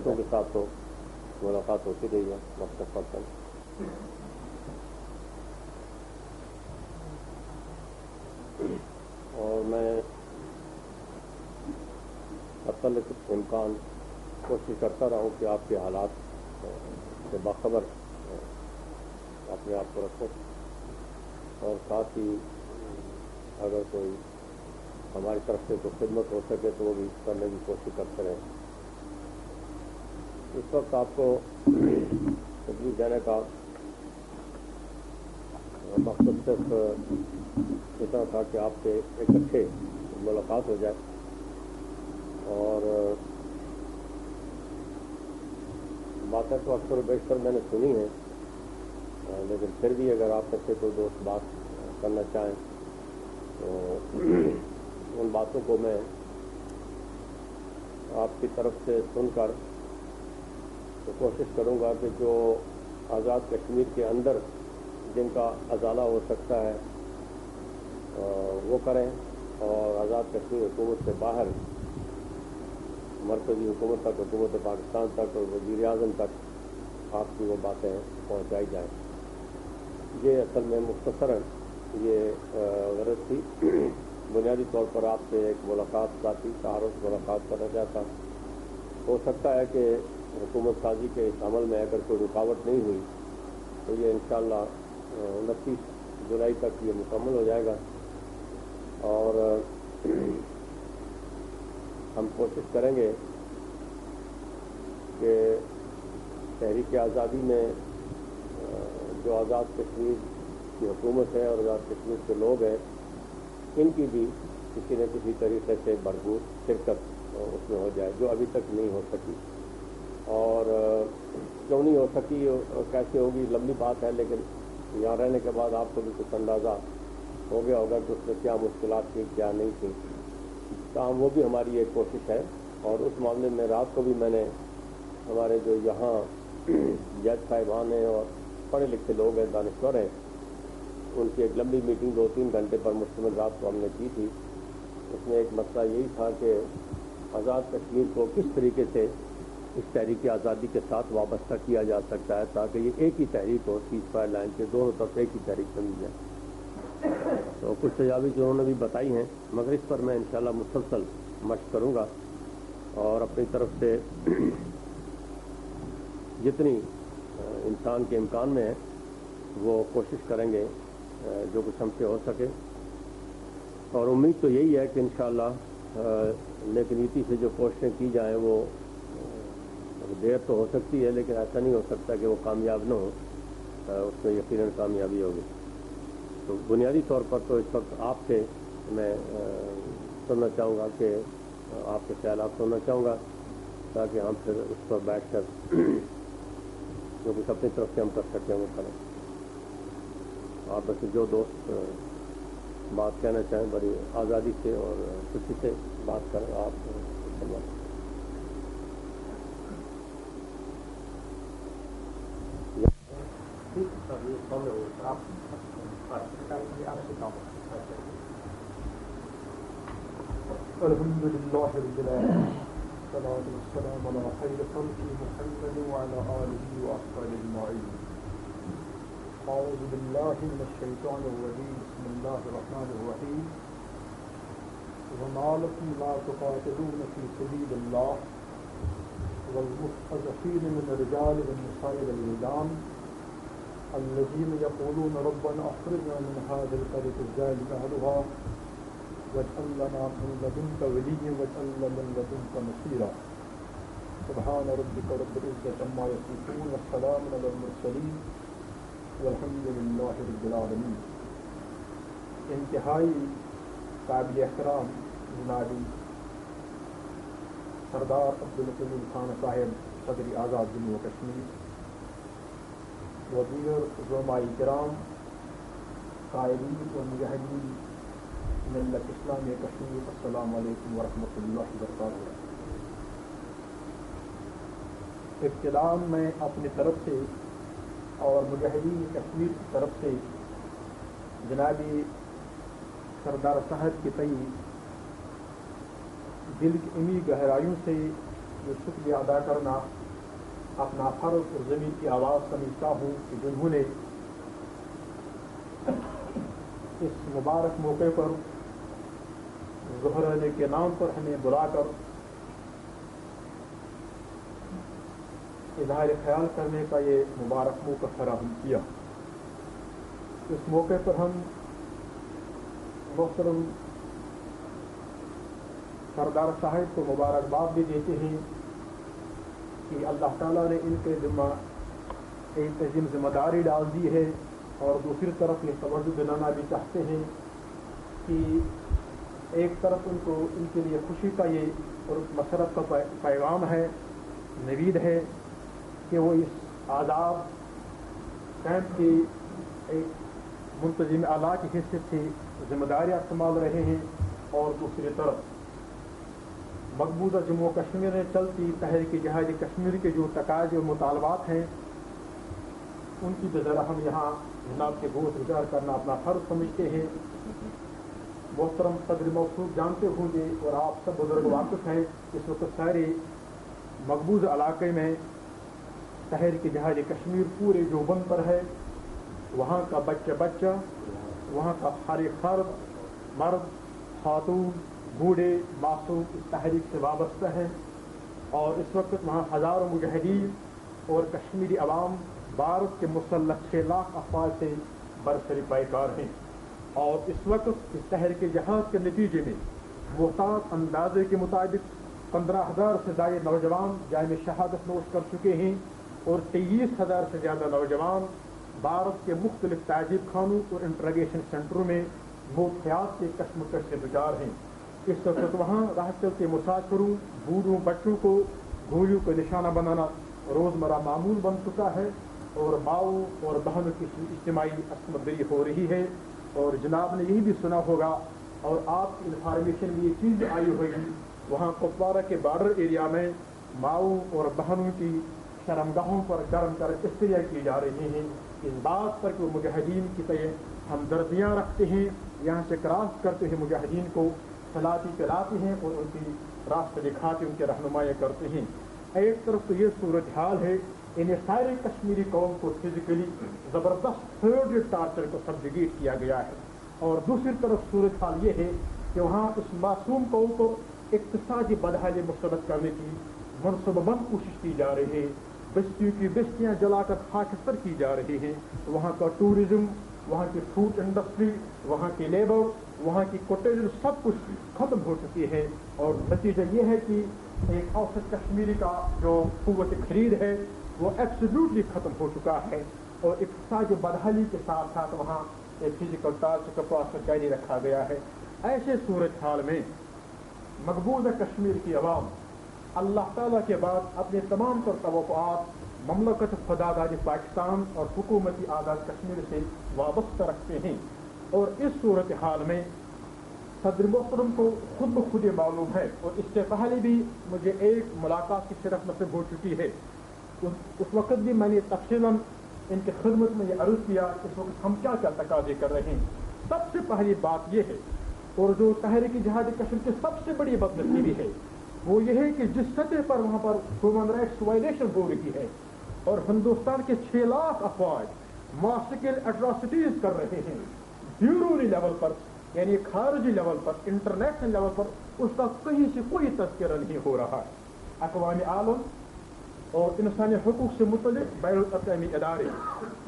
دوستوں کے ساتھ تو ملاقات ہوتی رہی ہے وقت وقتاً. اور میں حتی امکان کوشش کرتا رہا ہوں کہ آپ کے حالات سے باخبر اپنے آپ کو رکھوں، اور ساتھ ہی اگر کوئی ہماری طرف سے کوئی خدمت ہو سکے تو وہ بھی کرنے کی کوشش کرتے رہیں. اس وقت آپ کو تکلیف دینے کا مقصد صرف اتنا تھا کہ آپ سے ایک اچھے ملاقات ہو جائے. اور باتیں تو اکثر و بیشتر میں نے سنی ہیں، لیکن پھر بھی اگر آپ میں سے کوئی دوست بات کرنا چاہیں تو ان باتوں کو میں آپ کی طرف سے سن کر تو کوشش کروں گا کہ جو آزاد کشمیر کے اندر جن کا ازالہ ہو سکتا ہے وہ کریں، اور آزاد کشمیر حکومت سے باہر مرکزی حکومت تک، حکومت پاکستان تک اور وزیر اعظم تک آپ کی وہ باتیں پہنچائی جائیں. یہ اصل میں مختصراً یہ غرض تھی. بنیادی طور پر آپ سے ایک ملاقات ذاتی تعارف ملاقات کرنا چاہتا. ہو سکتا ہے کہ حکومت سازی کے اس عمل میں اگر کوئی رکاوٹ نہیں ہوئی تو یہ انشاءاللہ 29 جولائی تک یہ مکمل ہو جائے گا. اور ہم کوشش کریں گے کہ تحریک آزادی میں جو آزاد کشمیر کی حکومت ہے اور آزاد کشمیر کے لوگ ہیں، ان کی بھی کسی نہ کسی طریقے سے بھرپور شرکت اس میں ہو جائے، جو ابھی تک نہیں ہو سکی. اور کیوں نہیں ہو سکی اور کیسے ہوگی لمبی بات ہے، لیکن یہاں رہنے کے بعد آپ کو بھی کچھ اندازہ ہو گیا ہوگا کہ اس میں کیا مشکلات تھیں کیا نہیں تھیں. تاہم وہ بھی ہماری ایک کوشش ہے. اور اس معاملے میں رات کو بھی میں نے ہمارے جو یہاں جج صاحبان ہیں اور پڑھے لکھے لوگ ہیں، دانشور ہیں، ان کی ایک لمبی میٹنگ 2-3 گھنٹے پر مشتمل رات کو ہم نے کی تھی. اس میں ایک مسئلہ یہی تھا کہ آزاد کشمیر کو کس طریقے سے اس تحریک آزادی کے ساتھ وابستہ کیا جا سکتا ہے تاکہ یہ ایک ہی تحریک ہو، سیز فائر لائن کے دونوں طرف ایک ہی تحریک بنی جائے. تو کچھ تجاویز انہوں نے بھی بتائی ہیں، مگر اس پر میں انشاءاللہ مسلسل مشق کروں گا اور اپنی طرف سے جتنی انسان کے امکان میں ہے وہ کوشش کریں گے جو کچھ ہم سے ہو سکے. اور امید تو یہی ہے کہ انشاءاللہ نیک نیتی سے جو کوششیں کی جائیں وہ دیر تو ہو سکتی ہے، لیکن ایسا نہیں ہو سکتا کہ وہ کامیاب نہ ہو. اس میں یقیناً کامیابی ہوگی. تو بنیادی طور پر تو اس وقت آپ سے میں سننا چاہوں گا کہ آپ کے خیالات سننا چاہوں گا تاکہ ہم پھر اس پر بیٹھ کر جو کچھ اپنی طرف سے ہم کر سکیں وہ کریں. آپ میں سے جو دوست بات کہنا چاہیں بڑی آزادی سے اور خوشی سے بات کریں. آپ سنوائیں. الحمد لله رب العالمين والصلاة والسلام على خير خلقه محمد وعلى آله وأصحابه أجمعين. أعوذ بالله من الشيطان الرجيم. بسم الله الرحمن الرحيم. وما لكم لا تقاتلون في سبيل الله والمستضعفين من الرجال والنساء والولدان الذين يقولون ربنا أخرجنا من هذه القرية الظالم أهلها واجعل لنا من لدنك وليا واجعل لنا من لدنك نصيرا. سبحان ربك رب العزة عما يصفون والسلام على المرسلين والحمد لله رب العالمين. انتہائی قابل احترام جناب سردار عبدالقیوم خان صاحب صدر آزاد جموں و کشمیر، وزیر علماء کرام، قائدین و مجاہدین ملت اسلامی کشمیر، السلام علیکم ورحمۃ اللہ وبرکاتہ. ابتدا میں اپنی طرف سے اور مجاہدین کشمیر کی طرف سے جناب سردار صاحب کے تئیں دل کی امی گہرائیوں سے جو شکریہ ادا کرنا اپنا فرض اور ضمیر کی آواز سمجھتا ہوں کہ جنہوں نے اس مبارک موقع پر ظہر کے نام پر ہمیں بلا کر اظہار خیال کرنے کا یہ مبارک موقع فراہم کیا. اس موقع پر ہم محترم سردار صاحب کو مبارکباد بھی دیتے ہیں کہ اللہ تعالیٰ نے ان کے ذمہ ایک عظیم ذمہ داری ڈال دی ہے، اور دوسری طرف یہ توجہ دلانا بھی چاہتے ہیں کہ ایک طرف ان کو ان کے لیے خوشی کا یہ اور مسرت کا پیغام ہے، نوید ہے کہ وہ اس آزاد کیمپ کی ایک منتظم اعلیٰ کی حیثیت سے ذمہ داریاں سنبھال رہے ہیں، اور دوسری طرف مقبوضہ جموں و کشمیر میں چلتی تحریک جہاد کشمیر کے جو تقاضے اور مطالبات ہیں ان کی ذرا ہم یہاں جناب کے گوشت گزار کرنا اپنا فرض سمجھتے ہیں. محترم صدر موصوف جانتے ہوں گے اور آپ سب بزرگ واقف ہیں، اس وقت سارے مقبوض علاقے میں تحریک جہاد کشمیر پورے جوبند پر ہے. وہاں کا بچہ وہاں کا ہر ایک فرد، مرد، خاتون، بوڑھے، معصوم اس تحریک سے وابستہ ہیں، اور اس وقت وہاں ہزاروں مجاہدین اور کشمیری عوام بھارت کے مسلح 6 لاکھ افواج سے برسری پیکار ہیں. اور اس وقت اس تحریک جہاد کے نتیجے میں محتاط اندازے کے مطابق 15,000 سے زائد نوجوان جائے شہادت نوش کر چکے ہیں، اور 23,000 سے زیادہ نوجوان بھارت کے مختلف تعذیب خانوں اور انٹروگیشن سینٹروں میں موت حیات کے کشمکش سے دچار ہیں. اس وقت وہاں راہ چلتے مسافروں، بوڑھوں، بچوں کو گولیوں کا نشانہ بنانا روزمرہ معمول بن چکا ہے، اور ماؤں اور بہنوں کی اجتماعی عصمت دری ہو رہی ہے. اور جناب نے یہی بھی سنا ہوگا اور آپ کی انفارمیشن میں یہ چیز آئی ہوگی، وہاں کپوارہ کے بارڈر ایریا میں ماؤں اور بہنوں کی شرمگاہوں پر گرم کر استریاں کی جا رہی ہیں، اس بات پر کہ وہ مجاہدین کی طرح ہمدردیاں رکھتے ہیں، یہاں سے کراس کرتے ہیں، مجاہدین کو سلاتی پلاتے ہیں اور ان کی راستہ دکھاتے ان کے رہنمائی کرتے ہیں. ایک طرف تو یہ صورتحال ہے، انہیں سارے کشمیری قوم کو فزیکلی زبردست تھرڈ ٹارچر کو سبجیگیٹ کیا گیا ہے، اور دوسری طرف صورتحال یہ ہے کہ وہاں اس معصوم قوم کو اقتصادی بدحالی مسترد کرنے کی منصوبہ بند کوشش کی جا رہی ہے. بستیوں کی بستیاں جلا کر خاکستر کی جا رہی ہیں. وہاں کا ٹورزم، وہاں کی فوڈ انڈسٹری، وہاں کی لیبر، وہاں کی کوٹیج سب کچھ ختم ہو چکی ہے، اور نتیجہ یہ ہے کہ ایک اوسط کشمیری کا جو قوت خرید ہے وہ ایبسلیوٹلی ختم ہو چکا ہے، اور اقتصادی بدحالی کے ساتھ ساتھ وہاں ایک فزیکل ٹارچر کا پروسیس جاری رکھا گیا ہے. ایسے صورتحال میں مقبوضہ کشمیر کی عوام اللہ تعالیٰ کے بعد اپنے تمام تر توقعات مملکت خداداد پاکستان اور حکومتی آزاد کشمیر سے وابستہ رکھتے ہیں، اور اس صورتحال میں صدر محترم کو خود بخود یہ معلوم ہے، اور اس سے پہلے بھی مجھے ایک ملاقات کی شرف نصیب ہو چکی ہے. اس وقت بھی میں نے تفصیلاً ان کی خدمت میں یہ عرض کیا اس وقت ہم کیا کیا تقاضے کر رہے ہیں. سب سے پہلی بات یہ ہے، اور جو تحریک جہاد کشمیر کی سب سے بڑی بدنصیبی ہے، وہ یہ ہے کہ جس سطح پر وہاں پر ہیومن رائٹس وائلیشن ہو رہی ہے، اور ہندوستان کے 6 لاکھ افواج ماسکل اٹراسٹیز کر رہے ہیں بیورونی لیول پر، یعنی خارجی لیول پر، انٹرنیشنل لیول پر اس کا کہیں سے کوئی تذکرہ نہیں ہو رہا ہے. اقوام عالم اور انسانی حقوق سے متعلق بین الاقوامی ادارے،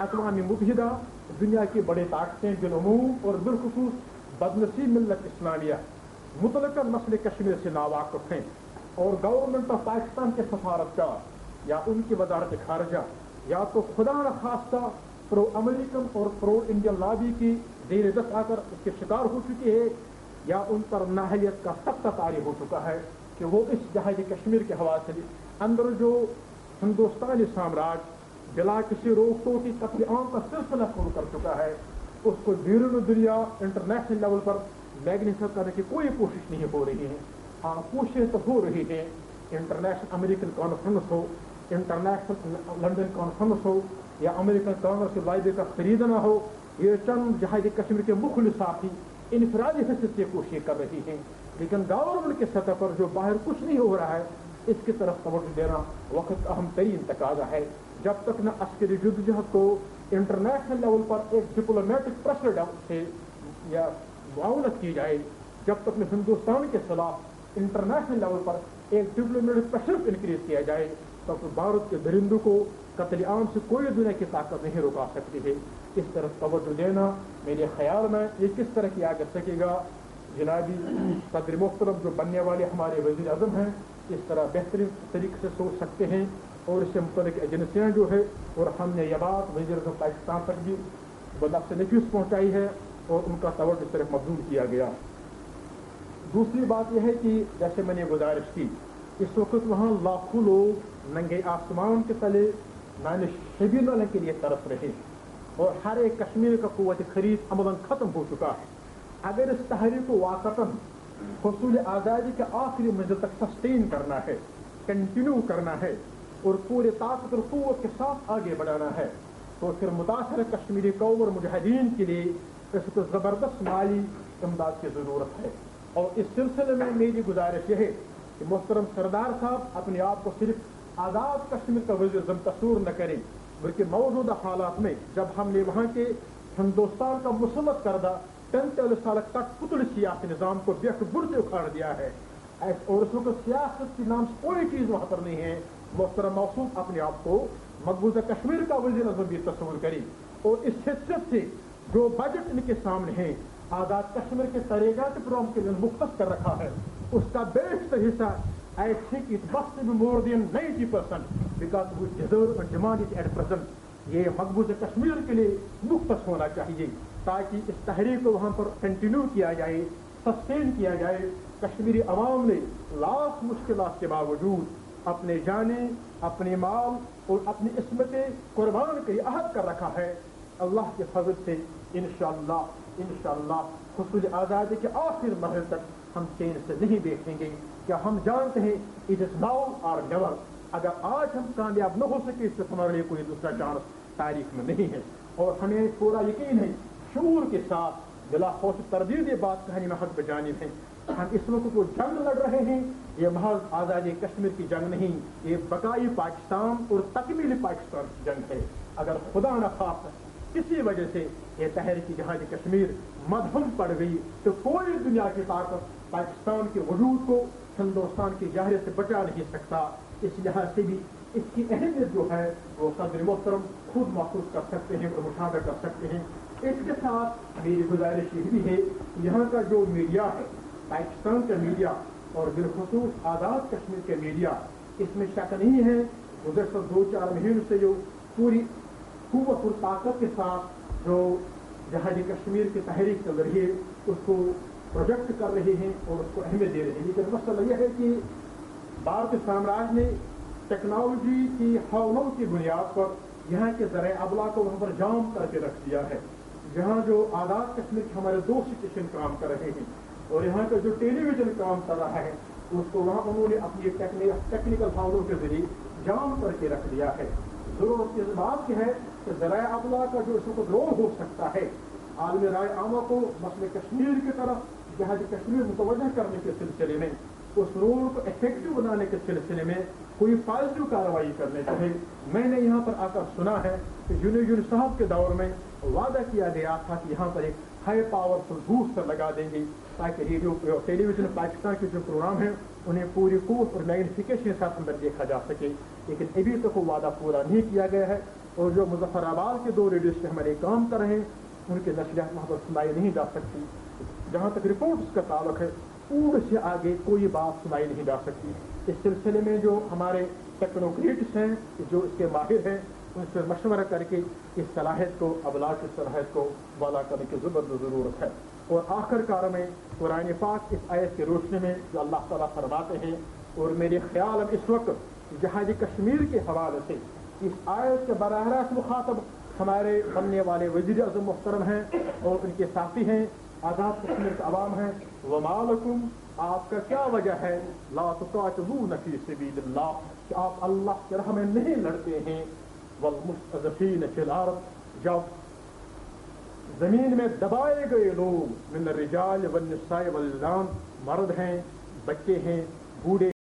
اقوام متحدہ، دنیا کی بڑی طاقتیں بالعموم اور بالخصوص بدنصیب ملت اسلامیہ متعلقہ مسئلے کشمیر سے ناواقف ہیں، اور گورنمنٹ آف پاکستان کے سفارتکار یا ان کی وزارت خارجہ یا تو خدا نخواستہ پرو امریکن اور پرو انڈین لابی کی زیر دست آ کر اس کے شکار ہو چکی ہے، یا ان پر نااہلیت کا سخت طاری ہو چکا ہے کہ وہ اس جہاد کشمیر کے حوالے سے اندر جو ہندوستانی سامراج بلا کسی روک ٹوک کی قتل عام کا سلسلہ شروع کر چکا ہے، اس کو بیرون دنیا انٹرنیشنل لیول پر میگنیفائی کرنے کی کوئی کوشش نہیں ہو رہی ہے. ہاں کوششیں تو ہو رہی ہیں، انٹرنیشنل امریکن کانفرنس ہو، انٹرنیشنل لنڈن کانفرنس ہو، یا امریکن کانگریس کے لائبریری کا خریدنا ہو، یہ چند جہاد کشمیر کے مخلص ساتھی انفرادی حیثیت سے کوشش کر رہی ہیں، لیکن گورنمنٹ کے سطح پر جو باہر کچھ نہیں ہو رہا ہے، اس کی طرف توجہ دینا وقت کا اہم ترین تقاضا ہے. جب تک نہ عسکری جدوجہد کو انٹرنیشنل لیول پر ایک ڈپلومیٹک پریشر سے یا معاونت کی جائے، جب تک نہ ہندوستان کے خلاف انٹرنیشنل لیول پر ایک ڈپلومیٹک پریشر انکریز کیا جائے، تب بھارت کے درندوں کو قتل عام سے کوئی دنیا کی طاقت نہیں رکا سکتی ہے. اس طرف توجہ دینا میرے خیال میں یہ کس طرح کیا جا سکے گا. جنابی صدر محترم جو بننے والے ہمارے وزیر اعظم ہیں اس طرح بہترین طریقے سے سوچ سکتے ہیں، اور اس سے متعلق ایجنسیاں جو ہے، اور ہم نے یہ بات وزیر اعظم پاکستان تک بھی بلفظ نفیس پہنچائی ہے اور ان کا توجہ اس طرف مبذول کیا گیا. دوسری بات یہ ہے کہ جیسے میں نے گزارش کی، اس وقت وہاں لاکھوں لوگ ننگے آسمان کے تلے نان شبیر والے کے لیے ترس رہے، اور ہر ایک کشمیر کا قوت خرید عملاً ختم ہو چکا ہے. اگر اس تحریک کو واقعتاً حصول آزادی کے آخری منزل تک سسٹین کرنا ہے، کنٹینیو کرنا ہے، اور پورے طاقت اور قوت کے ساتھ آگے بڑھانا ہے، تو پھر متاثرہ کشمیری قوم اور مجاہدین کے لیے اس کو زبردست مالی امداد کی ضرورت ہے. اور اس سلسلے میں میری گزارش یہ ہے کہ محترم سردار صاحب اپنے آپ کو صرف آزاد کشمیر کا وزیر اعظم تصور نہ کریں، بلکہ موجودہ حالات میں جب ہم نے وہاں کے ہندوستان کا مسلط کردہ 45 سال تک پتل سیاسی نظام کو بیک بر سے اکھاڑ دیا ہے، اور اس وقت سیاست کے نام سے کوئی چیز وہاں پر نہیں ہے. محترم موصوف اپنے آپ کو مقبوضہ کشمیر کا وزیر اعظم بھی تصور کریں، اور اس حیثیت سے جو بجٹ ان کے سامنے ہے آزاد کشمیر کے ترقیاتی پروگرام کے لیے مختص کر رکھا ہے، اس کا بیشتر حصہ I think it must be more than 90% because we deserve and demand it at present. یہ مقبوضہ کشمیر کے لیے مختص ہونا چاہیے تاکہ اس تحریک کو وہاں پر کنٹینیو کیا جائے، سسٹین کیا جائے. کشمیری عوام نے لاکھ مشکلات کے باوجود اپنے جانیں، اپنے مال اور اپنی عصمتیں قربان کے لیے عہد کر رکھا ہے. اللہ کے فضل سے انشاءاللہ حصول آزادی کے آخر مرحلے تک ہم چین سے نہیں دیکھیں گے. کیا ہم جانتے ہیں اٹ از ناؤ اور نیور. اگر آج ہم کامیاب نہ ہو سکے اس سے ہمارے لیے کوئی دوسرا چانس تاریخ میں نہیں ہے. اور ہمیں پورا یقین ہے شعور کے ساتھ بلا خوف تردید یہ بات کہانی میں حق بجانب ہے، ہم اس وقت وہ جنگ لڑ رہے ہیں، یہ محض آزادی کشمیر کی جنگ نہیں، یہ بقائی پاکستان اور تکمیل پاکستان کی جنگ ہے. اگر خدا نخواستہ کسی وجہ سے یہ تحریک جہاد کشمیر مدھم پڑ گئی تو کوئی دنیا کی طاقت پاکستان کے وجود کو ہندوستان کی جاہریت سے بچا نہیں سکتا. اس لحاظ سے بھی اس کی اہمیت جو ہے وہ صدر محترم خود محسوس کر سکتے ہیں اور مشاہدہ کر سکتے ہیں. اس کے ساتھ میری گزارش یہ بھی ہے کہ یہاں کا جو میڈیا ہے، پاکستان کا میڈیا اور بالخصوص آزاد کشمیر کے میڈیا، اس میں شک نہیں ہے گزشتہ 2-4 مہینوں سے جو پوری قوت اور طاقت کے ساتھ جو جہاد کشمیر کی تحریک چل رہی ہے اس کو پروجیکٹ کر رہے ہیں اور اس کو اہمیت دے رہے ہیں. لیکن مسئلہ یہ ہے کہ بھارتی سامراج نے ٹیکنالوجی کی حولوں کی بنیاد پر یہاں کے ذرائع ابلاغ کو وہاں پر جام کر کے رکھ دیا ہے. جہاں جو آزاد کشمیر کے ہمارے 2 اسٹیشن کام کر رہے ہیں اور یہاں کا جو ٹیلی ویژن کام کر رہا ہے اس کو وہاں انہوں نے اپنی ٹیکنیکل حولوں کے ذریعے جام کر کے رکھ دیا ہے. ضرورت اس بات کی ہے کہ ذرائع ابلاغ کا جو اس وقت رول ہو سکتا ہے عالمی رائے عامہ کو مسئلہ کشمیر کی طرف جہاد کشمیر متوجہ کرنے کے سلسلے میں، اس رول کو افیکٹو بنانے کے سلسلے میں کوئی پازیٹو کارروائی کرنے چاہیے. میں نے یہاں پر آ کر سنا ہے کہ جنید صاحب کے دور میں وعدہ کیا گیا تھا کہ یہاں پر ایک ہائی پاورفل بوسٹر لگا دیں گے تاکہ ریڈیو ٹیلی ویژن پاکستان کے جو پروگرام ہیں انہیں پوری قوت اور میگنیفیکیشن کے ساتھ اندر دیکھا جا سکے. لیکن ابھی تک وہ وعدہ پورا نہیں کیا گیا ہے، اور جو مظفر آباد کے 2 ریڈیو سے ہمارے کام کر رہے ہیں ان کی نشریات وہاں پر سنائی نہیں جا سکتی. جہاں تک رپورٹس کا تعلق ہے پورے سے آگے کوئی بات سنائی نہیں جا سکتی. اس سلسلے میں جو ہمارے ٹیکنوکریٹس ہیں، جو اس کے ماہر ہیں، ان سے مشورہ کر کے اس صلاحیت کو، ابلاغ کی صلاحیت کو بالا کرنے کی ضرورت ہے. اور آخر کار میں قرآن پاک اس آیت کی روشنی میں جو اللہ تعالیٰ فرماتے ہیں، اور میرے خیال میں اس وقت جہاد کشمیر کے حوالے سے اس آیت کے براہ راست مخاطب ہمارے بننے والے وزیر اعظم محترم ہیں اور ان کے ساتھی ہیں، آزاد کشمیر کا عوام ہے. وما لکم، آپ کا کیا وجہ ہے لا تقاتلون فی سبیل اللہ، کہ آپ اللہ کی راہ میں نہیں لڑتے ہیں. والمستضعفین فی الارض، جب زمین میں دبائے گئے لوگ من الرجال والنساء والولدان، مرد ہیں، بچے ہیں، بوڑھے